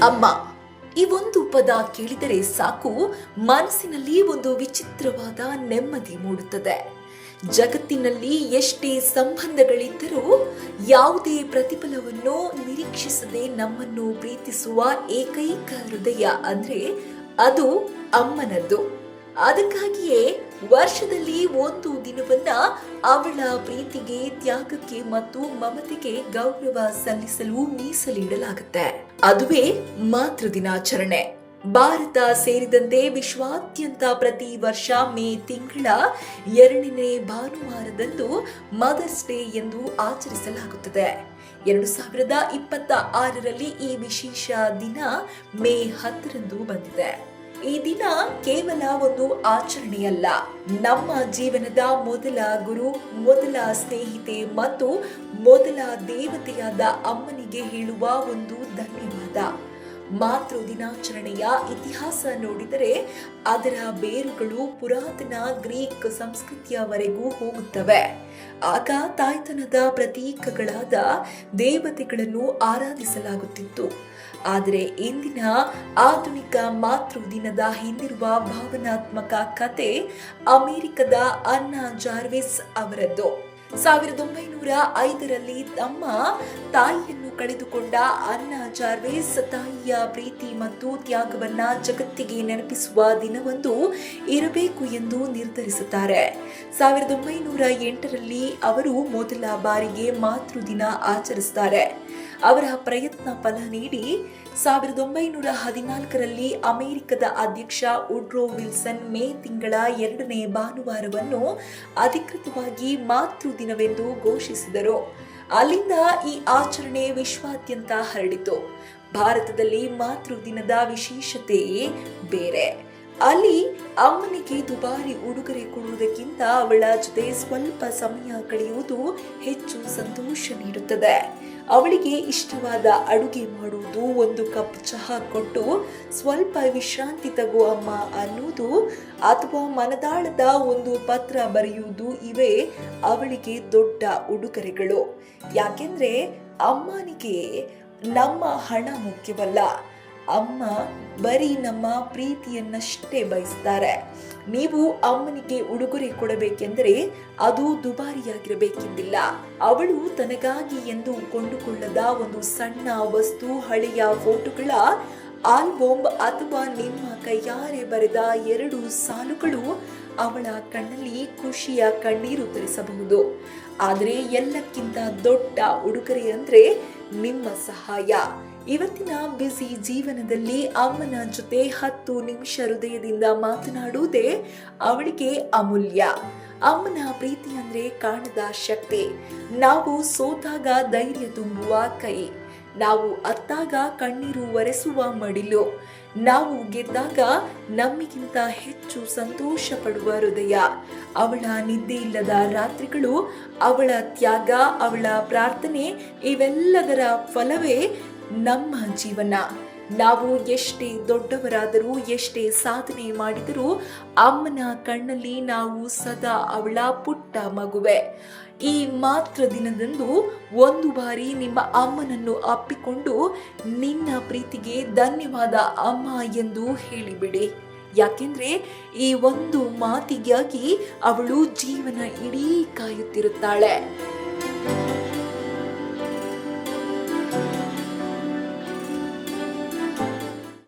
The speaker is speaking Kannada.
ಅಮ್ಮ, ಈ ಒಂದು ಪದ ಕೇಳಿದರೆ ಸಾಕು, ಮನಸ್ಸಿನಲ್ಲಿ ಒಂದು ವಿಚಿತ್ರವಾದ ನೆಮ್ಮದಿ ಮೂಡುತ್ತದೆ. ಜಗತ್ತಿನಲ್ಲಿ ಎಷ್ಟೇ ಸಂಬಂಧಗಳಿದ್ದರೂ ಯಾವುದೇ ಪ್ರತಿಫಲವನ್ನು ನಿರೀಕ್ಷಿಸದೆ ನಮ್ಮನ್ನು ಪ್ರೀತಿಸುವ ಏಕೈಕ ಹೃದಯ ಅಂದ್ರೆ ಅದು ಅಮ್ಮನದ್ದು. ಅದಕ್ಕಾಗಿಯೇ ವರ್ಷದಲ್ಲಿ ಒಂದು ದಿನವನ್ನ ಅವಳ ಪ್ರೀತಿಗೆ, ತ್ಯಾಗಕ್ಕೆ ಮತ್ತು ಮಮತೆಗೆ ಗೌರವ ಸಲ್ಲಿಸಲು ಮೀಸಲಿಡಲಾಗುತ್ತೆ. ಅದುವೇ ಮಾತೃ ದಿನಾಚರಣೆ. ಭಾರತ ಸೇರಿದಂತೆ ವಿಶ್ವಾದ್ಯಂತ ಪ್ರತಿ ವರ್ಷ ಮೇ ತಿಂಗಳ 2ನೇ ಭಾನುವಾರದಂದು ಮದರ್ಸ್ ಡೇ ಎಂದು ಆಚರಿಸಲಾಗುತ್ತದೆ. 2026ರಲ್ಲಿ ಈ ವಿಶೇಷ ದಿನ ಮೇ 10ರಂದು ಬಂದಿದೆ. ಈ ದಿನ ಕೇವಲ ಒಂದು ಆಚರಣೆಯಲ್ಲ, ನಮ್ಮ ಜೀವನದ ಮೊದಲ ಗುರು, ಮೊದಲ ಸ್ನೇಹಿತೆ ಮತ್ತು ಮೊದಲ ದೇವತೆಯಾದ ಅಮ್ಮನಿಗೆ ಹೇಳುವ ಒಂದು ಧನ್ಯವಾದ. ಮಾತೃ ದಿನಾಚರಣೆಯ ಇತಿಹಾಸ ನೋಡಿದರೆ ಅದರ ಬೇರುಗಳು ಪುರಾತನ ಗ್ರೀಕ್ ಸಂಸ್ಕೃತಿಯವರೆಗೂ ಹೋಗುತ್ತವೆ. ಆಗ ತಾಯ್ತನದ ಪ್ರತೀಕಗಳಾದ ದೇವತೆಗಳನ್ನು ಆರಾಧಿಸಲಾಗುತ್ತಿತ್ತು. ಆದರೆ ಇಂದಿನ ಆಧುನಿಕ ಮಾತೃ ದಿನದ ಹಿಂದಿರುವ ಭಾವನಾತ್ಮಕ ಕತೆ ಅಮೆರಿಕದ ಅನ್ನಾ ಜಾರ್ವಿಸ್ ಅವರದ್ದು. 1905ರಲ್ಲಿ ತಮ್ಮ ತಾಯಿಯನ್ನು ಕಳೆದುಕೊಂಡ ಅನ್ನಾ ಜಾರ್ವಿಸ್ ತಾಯಿಯ ಪ್ರೀತಿ ಮತ್ತು ತ್ಯಾಗವನ್ನ ಜಗತ್ತಿಗೆ ನೆನಪಿಸುವ ದಿನವೊಂದು ಇರಬೇಕು ಎಂದು ನಿರ್ಧರಿಸುತ್ತಾರೆ. 1908ರಲ್ಲಿ ಅವರು ಮೊದಲ ಬಾರಿಗೆ ಮಾತೃ ದಿನ ಆಚರಿಸುತ್ತಾರೆ. ಅವರ ಪ್ರಯತ್ನ ಫಲ ನೀಡಿ 1914ರಲ್ಲಿ ಅಮೆರಿಕದ ಅಧ್ಯಕ್ಷ ವುಡ್ರೋ ವಿಲ್ಸನ್ ಮೇ ತಿಂಗಳ 2ನೇ ಭಾನುವಾರವನ್ನು ಅಧಿಕೃತವಾಗಿ ಮಾತೃ ದಿನವೆಂದು ಘೋಷಿಸಿದರು. ಅಲ್ಲಿಂದ ಈ ಆಚರಣೆ ವಿಶ್ವಾದ್ಯಂತ ಹರಡಿತು. ಭಾರತದಲ್ಲಿ ಮಾತೃ ದಿನದ ವಿಶೇಷತೆಯೇ ಬೇರೆ. ಅಲ್ಲಿ ಅಮ್ಮನಿಗೆ ದುಬಾರಿ ಉಡುಗೊರೆ ಕೊಡುವುದಕ್ಕಿಂತ ಅವಳ ಜೊತೆ ಸ್ವಲ್ಪ ಸಮಯ ಕಳೆಯುವುದು ಹೆಚ್ಚು ಸಂತೋಷ ನೀಡುತ್ತದೆ. ಅವಳಿಗೆ ಇಷ್ಟವಾದ ಅಡುಗೆ ಮಾಡುವುದು, ಒಂದು ಕಪ್ ಚಹಾ ಕೊಟ್ಟು ಸ್ವಲ್ಪ ವಿಶ್ರಾಂತಿ ತಗೋ ಅಮ್ಮ ಅನ್ನುವುದು, ಅಥವಾ ಮನದಾಳದ ಒಂದು ಪತ್ರ ಬರೆಯುವುದು, ಇವೇ ಅವಳಿಗೆ ದೊಡ್ಡ ಉಡುಗೊರೆಗಳು. ಯಾಕೆಂದ್ರೆ ಅಮ್ಮನಿಗೆ ನಮ್ಮ ಹಣ ಮುಖ್ಯವಲ್ಲ, ಅಮ್ಮ ಬರೀ ನಮ್ಮ ಪ್ರೀತಿಯನ್ನಷ್ಟೇ ಬಯಸ್ತಾರೆ. ನೀವು ಅಮ್ಮನಿಗೆ ಉಡುಗೊರೆ ಕೊಡಬೇಕೆಂದರೆ ಅದು ದುಬಾರಿಯಾಗಿರಬೇಕೆಂದಿಲ್ಲ. ಅವಳು ತನಗಾಗಿ ಎಂದು ಕೊಂಡುಕೊಳ್ಳದ ಒಂದು ಸಣ್ಣ ವಸ್ತು, ಹಳೆಯ ಫೋಟೋಗಳ ಆಲ್ಬಮ್ ಅಥವಾ ನಿಮ್ಮ ಕೈಯಾರೆ ಬರೆದ 2 ಸಾಲುಗಳು ಅವಳ ಕಣ್ಣಲ್ಲಿ ಖುಷಿಯ ಕಣ್ಣೀರು ತರಿಸಬಹುದು. ಆದರೆ ಎಲ್ಲಕ್ಕಿಂತ ದೊಡ್ಡ ಉಡುಗೊರೆ ಅಂದ್ರೆ ನಿಮ್ಮ ಸಹಾಯ. ಇವತ್ತಿನ ಬ್ಯುಸಿ ಜೀವನದಲ್ಲಿ ಅಮ್ಮನ ಜೊತೆ 10 ನಿಮಿಷ ಹೃದಯದಿಂದ ಮಾತನಾಡುವುದೇ ಅವಳಿಗೆ ಅಮೂಲ್ಯ. ಅಮ್ಮನ ಪ್ರೀತಿ ಅಂದ್ರೆ ಕಾಣದ ಶಕ್ತಿ. ನಾವು ಸೋತಾಗ ಧೈರ್ಯ ತುಂಬುವ ಕೈ, ನಾವು ಅತ್ತಾಗ ಕಣ್ಣೀರು ಒರೆಸುವ ಮಡಿಲು, ನಾವು ಗೆದ್ದಾಗ ನಮ್ಮಿಗಿಂತ ಹೆಚ್ಚು ಸಂತೋಷ ಪಡುವ ಹೃದಯ. ಅವಳ ನಿದ್ದೆ ಇಲ್ಲದ ರಾತ್ರಿಗಳು, ಅವಳ ತ್ಯಾಗ, ಅವಳ ಪ್ರಾರ್ಥನೆ, ಇವೆಲ್ಲದರ ಫಲವೇ ನಮ್ಮ ಜೀವನ. ನಾವು ಎಷ್ಟೇ ದೊಡ್ಡವರಾದರೂ, ಎಷ್ಟೇ ಸಾಧನೆ ಮಾಡಿದರೂ ಅಮ್ಮನ ಕಣ್ಣಲ್ಲಿ ನಾವು ಸದಾ ಅವಳ ಪುಟ್ಟ ಮಗುವೆ. ಈ ಮಾತೃ ದಿನದಂದು ಒಂದು ಬಾರಿ ನಿಮ್ಮ ಅಮ್ಮನನ್ನು ಅಪ್ಪಿಕೊಂಡು ನಿನ್ನ ಪ್ರೀತಿಗೆ ಧನ್ಯವಾದ ಅಮ್ಮ ಎಂದು ಹೇಳಿಬಿಡಿ. ಯಾಕೆಂದ್ರೆ ಈ ಒಂದು ಮಾತಿಗಾಗಿ ಅವಳು ಜೀವನ ಇಡೀ ಕಾಯುತ್ತಿರುತ್ತಾಳೆ.